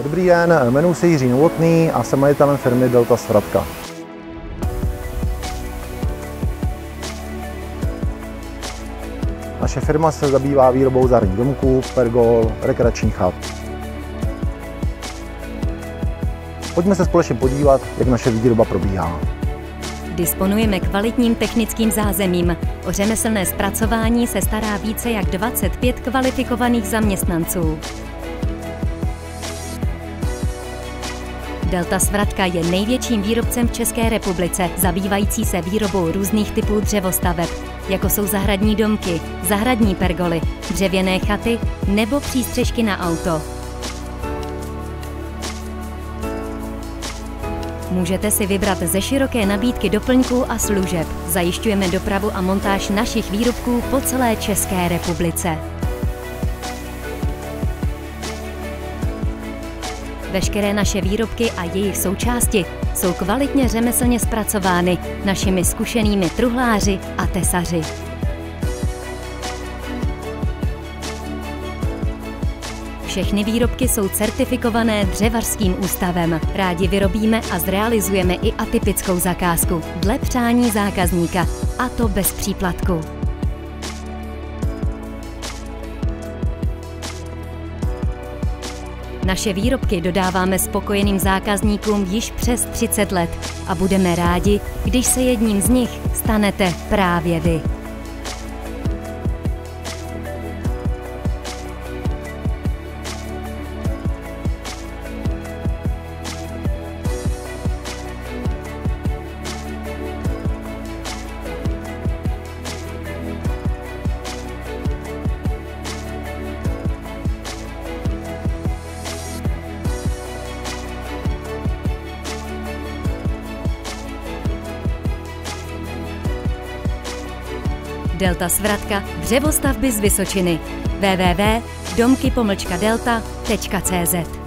Dobrý den, jmenuji se Jiří Novotný a jsem majitelem firmy Delta Svratka. Naše firma se zabývá výrobou zahradních domků, pergol, rekreačních chat. Pojďme se společně podívat, jak naše výroba probíhá. Disponujeme kvalitním technickým zázemím. O řemeslné zpracování se stará více jak 25 kvalifikovaných zaměstnanců. Delta Svratka je největším výrobcem v České republice, zabývající se výrobou různých typů dřevostaveb, jako jsou zahradní domky, zahradní pergoly, dřevěné chaty nebo přístřešky na auto. Můžete si vybrat ze široké nabídky doplňků a služeb. Zajišťujeme dopravu a montáž našich výrobků po celé České republice. Veškeré naše výrobky a jejich součásti jsou kvalitně řemeslně zpracovány našimi zkušenými truhláři a tesaři. Všechny výrobky jsou certifikované Dřevařským ústavem. Rádi vyrobíme a zrealizujeme i atypickou zakázku dle přání zákazníka, a to bez příplatku. Naše výrobky dodáváme spokojeným zákazníkům již přes 30 let a budeme rádi, když se jedním z nich stanete právě vy. Delta Svratka, dřevostavby z Vysočiny. www.domky-delta.cz